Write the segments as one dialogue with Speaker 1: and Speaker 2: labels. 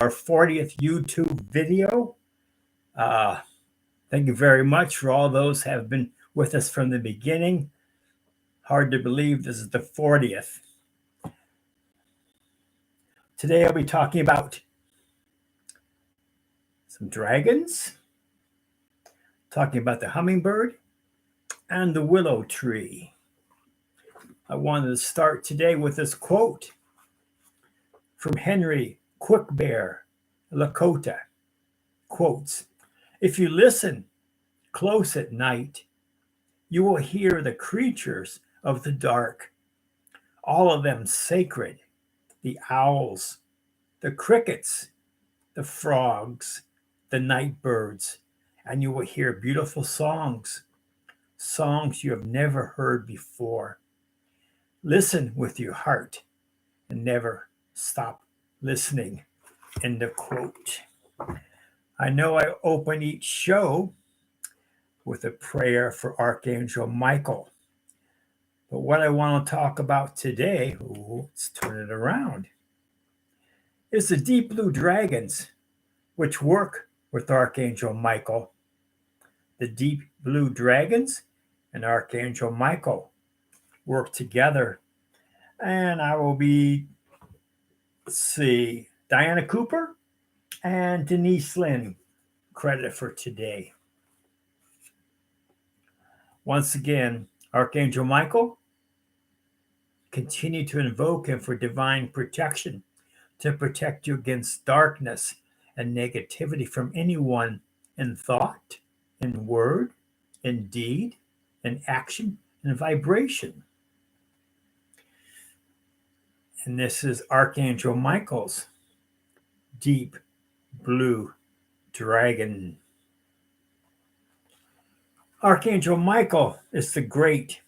Speaker 1: our 40th YouTube video. Thank you very much for all those who have been with us from the beginning. Hard to believe this is the 40th. Today I'll be talking about some dragons, talking about the hummingbird and the willow tree. I wanted to start today with this quote from Henry Quickbear Lakota. Quotes, "If you listen close at night, you will hear the creatures of the dark, all of them sacred, the owls, the crickets, the frogs, the night birds, and you will hear beautiful songs, songs you have never heard before. Listen with your heart and never stop listening." End of quote. I know I open each show with a prayer for Archangel Michael. But what I want to talk about today, let's turn it around, is the deep blue dragons, which work with Archangel Michael. The deep blue dragons and Archangel Michael work together. And I will be, Diana Cooper and Denise Lynn credit for today. Once again, Archangel Michael, continue to invoke him for divine protection, to protect you against darkness and negativity from anyone in thought, in word, in deed, in action, in vibration. And this is Archangel Michael's deep blue dragon. Archangel Michael is the great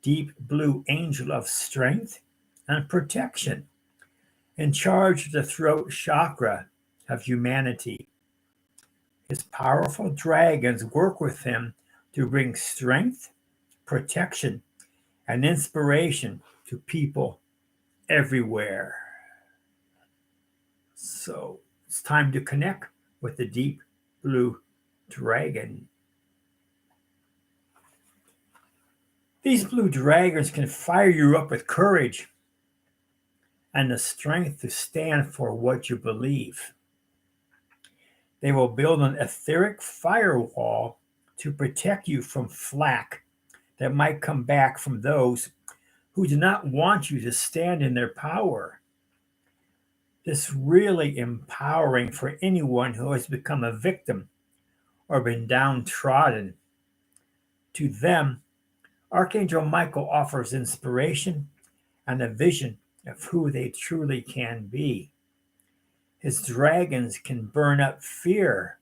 Speaker 1: deep blue angel of strength and protection, in charge of the throat chakra of humanity. His powerful dragons work with him to bring strength, protection, and inspiration to people everywhere. So it's time to connect with the deep blue dragon. These blue dragons can fire you up with courage and the strength to stand for what you believe. They will build an etheric firewall to protect you from flack that might come back from those who do not want you to stand in their power. This is really empowering for anyone who has become a victim or been downtrodden. To them, Archangel Michael offers inspiration and a vision of who they truly can be. His dragons can burn up fear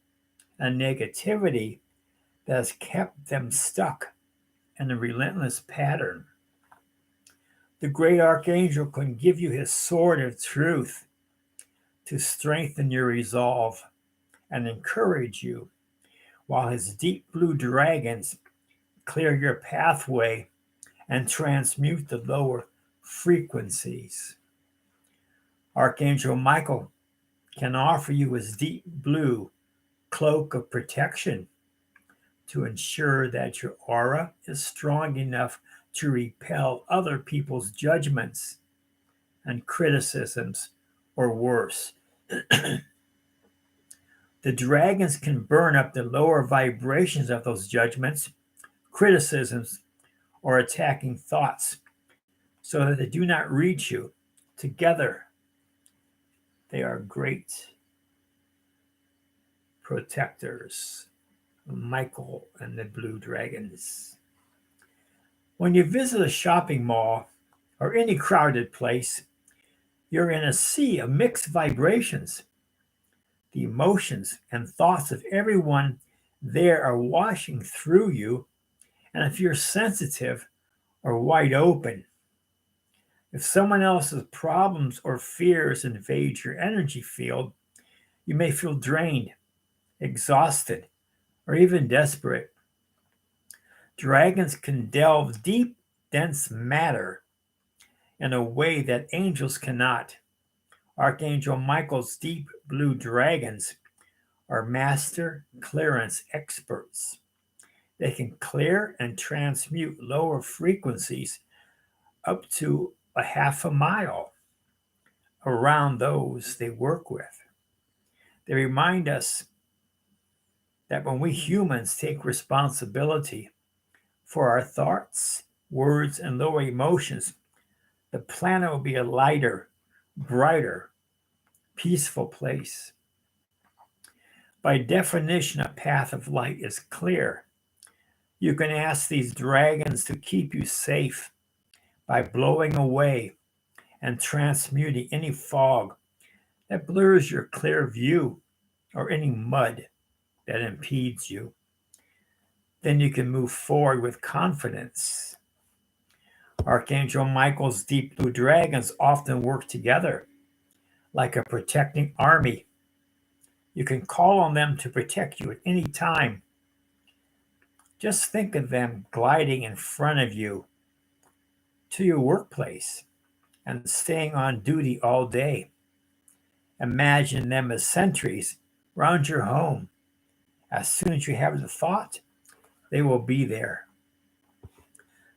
Speaker 1: and negativity that has kept them stuck in a relentless pattern. The great archangel can give you his sword of truth to strengthen your resolve and encourage you, while his deep blue dragons clear your pathway and transmute the lower frequencies. Archangel Michael can offer you his deep blue cloak of protection to ensure that your aura is strong enough to repel other people's judgments and criticisms, or worse. The dragons can burn up the lower vibrations of those judgments, criticisms, or attacking thoughts so that they do not reach you. Together, they are great protectors. Michael and the blue dragons. When you visit a shopping mall or any crowded place, you're in a sea of mixed vibrations. The emotions and thoughts of everyone there are washing through you, and if you're sensitive or wide open, if someone else's problems or fears invade your energy field, you may feel drained, exhausted, or even desperate. Dragons can delve deep, dense matter in a way that angels cannot. Archangel Michael's deep blue dragons are master clearance experts. They can clear and transmute lower frequencies up to a half a mile around those they work with. They remind us that when we humans take responsibility for our thoughts, words, and lower emotions, the planet will be a lighter, brighter, peaceful place. By definition, a path of light is clear. You can ask these dragons to keep you safe by blowing away and transmuting any fog that blurs your clear view or any mud that impedes you. Then you can move forward with confidence. Archangel Michael's deep blue dragons often work together like a protecting army. You can call on them to protect you at any time. Just think of them gliding in front of you to your workplace and staying on duty all day. Imagine them as sentries round your home. As soon as you have the thought, they will be there.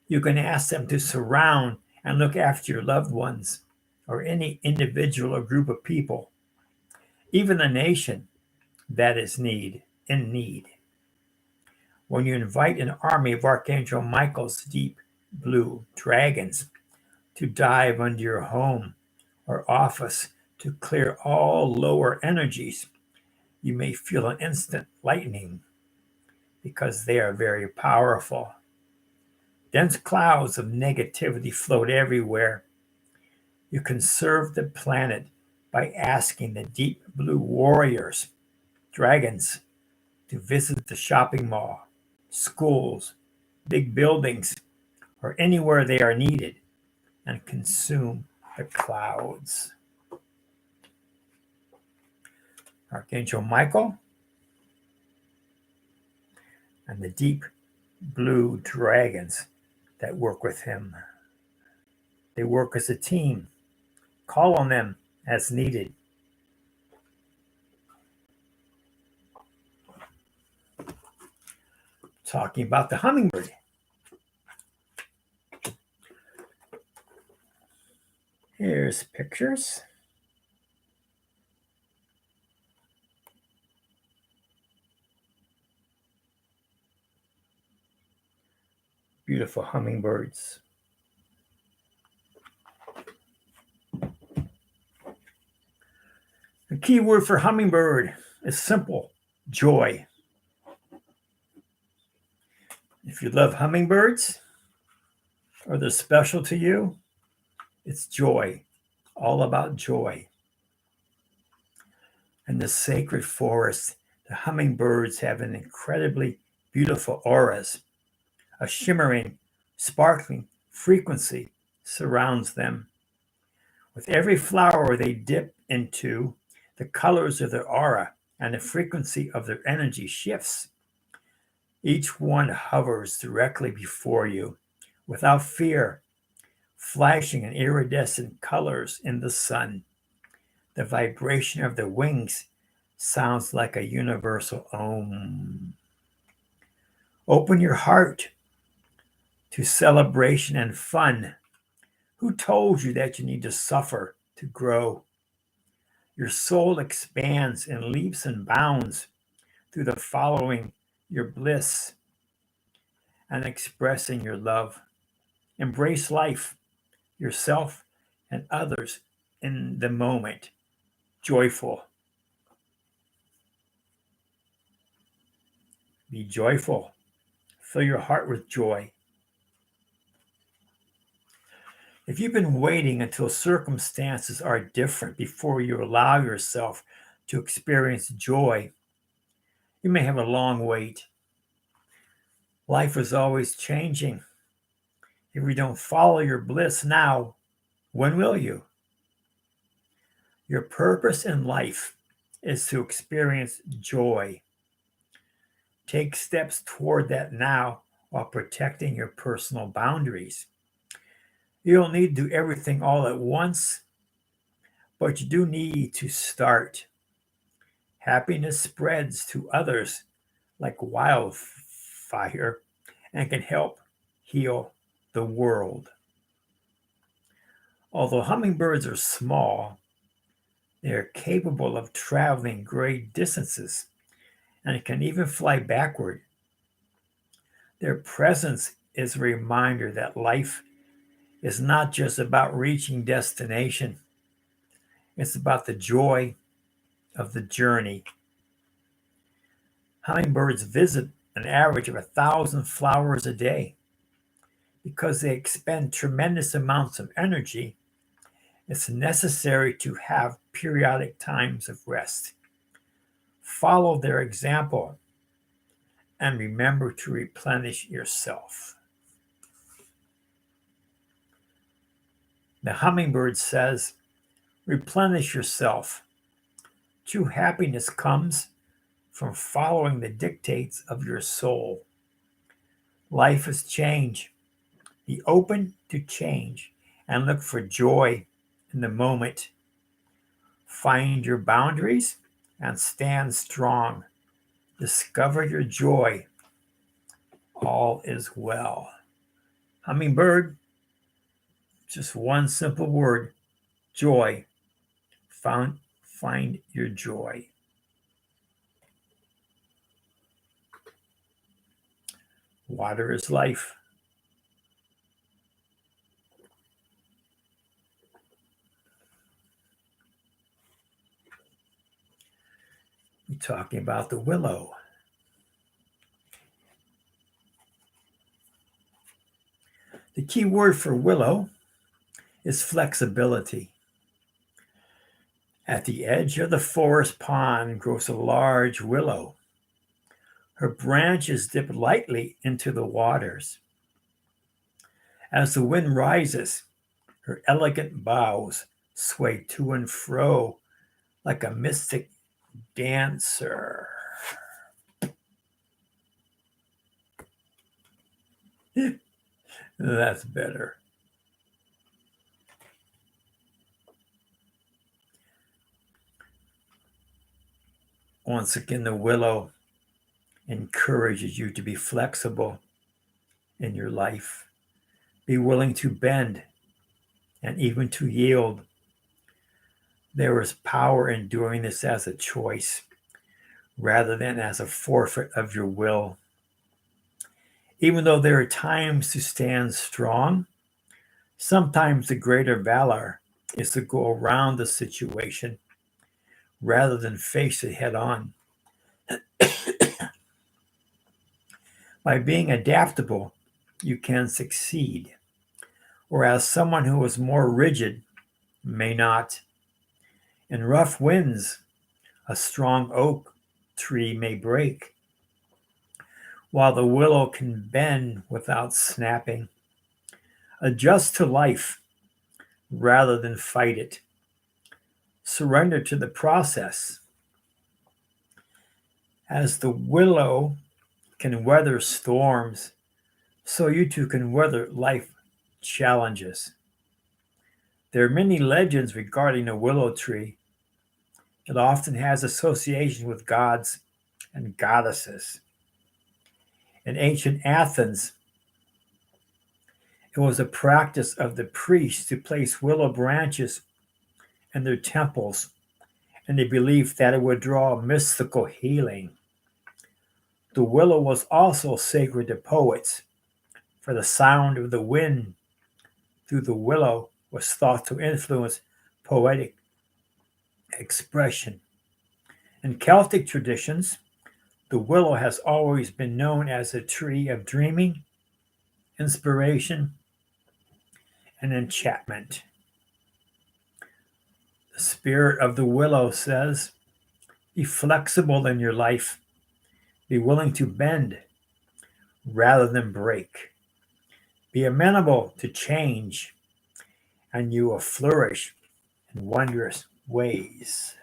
Speaker 1: You can ask them to surround and look after your loved ones or any individual or group of people, even the nation that is in need. When you invite an army of Archangel Michael's deep blue dragons to dive under your home or office to clear all lower energies, you may feel an instant lightning because they are very powerful. Dense clouds of negativity float everywhere. You conserve the planet by asking the deep blue warriors, dragons, to visit the shopping mall, schools, big buildings, or anywhere they are needed and consume the clouds. Archangel Michael and the deep blue dragons that work with him. They work as a team. Call on them as needed. Talking about the hummingbird. Here's pictures. Beautiful hummingbirds. The key word for hummingbird is simple: joy. If you love hummingbirds or they're special to you, it's joy, all about joy. In the sacred forest, the hummingbirds have an incredibly beautiful auras. A shimmering, sparkling frequency surrounds them. With every flower they dip into, the colors of their aura and the frequency of their energy shifts. Each one hovers directly before you, without fear, flashing in iridescent colors in the sun. The vibration of their wings sounds like a universal Om. Open your heart to celebration and fun. Who told you that you need to suffer to grow? Your soul expands in leaps and bounds through the following your bliss and expressing your love. Embrace life, yourself, and others in the moment. Joyful. Be joyful. Fill your heart with joy. If you've been waiting until circumstances are different before you allow yourself to experience joy, you may have a long wait. Life is always changing. If you don't follow your bliss now, when will you? Your purpose in life is to experience joy. Take steps toward that now while protecting your personal boundaries. You don't need to do everything all at once, but you do need to start. Happiness spreads to others like wildfire and can help heal the world. Although hummingbirds are small, they are capable of traveling great distances and can even fly backward. Their presence is a reminder that life is not just about reaching destination, it's about the joy of the journey. Hummingbirds visit an average of 1,000 flowers a day. Because they expend tremendous amounts of energy, it's necessary to have periodic times of rest. Follow their example and remember to replenish yourself. The hummingbird says, replenish yourself. True happiness comes from following the dictates of your soul. Life is change. Be open to change and look for joy in the moment. Find your boundaries and stand strong. Discover your joy. All is well. Hummingbird, just one simple word, joy. Find your joy. Water is life. We're talking about the willow. The key word for willow is flexibility. At the edge of the forest pond grows a large willow. Her branches dip lightly into the waters. As the wind rises, her elegant boughs sway to and fro like a mystic dancer. That's better. Once again, the willow encourages you to be flexible in your life. Be willing to bend and even to yield. There is power in doing this as a choice rather than as a forfeit of your will. Even though there are times to stand strong, sometimes the greater valor is to go around the situation rather than face it head on. By being adaptable, you can succeed, whereas someone who is more rigid may not. In rough winds, a strong oak tree may break, while the willow can bend without snapping. Adjust to life rather than fight it. Surrender to the process. As the willow can weather storms, so you too can weather life challenges. There are many legends regarding the willow tree. It often has association with gods and goddesses. In ancient Athens, it was a practice of the priests to place willow branches in their temples, and they believed that it would draw mystical healing. The willow was also sacred to poets, for the sound of the wind through the willow was thought to influence poetic expression. In Celtic traditions, the willow has always been known as a tree of dreaming, inspiration, and enchantment. The spirit of the willow says, be flexible in your life. Be willing to bend rather than break. Be amenable to change, and you will flourish in wondrous ways.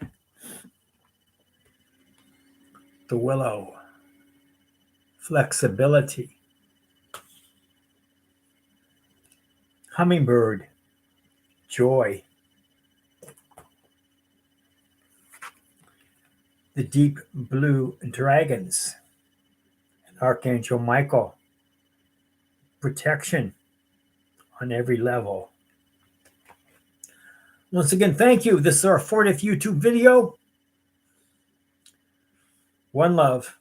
Speaker 1: The willow, flexibility. Hummingbird, joy. the deep blue dragons, and Archangel Michael. Protection on every level. Once again, thank you. This is our 40th YouTube video. One love.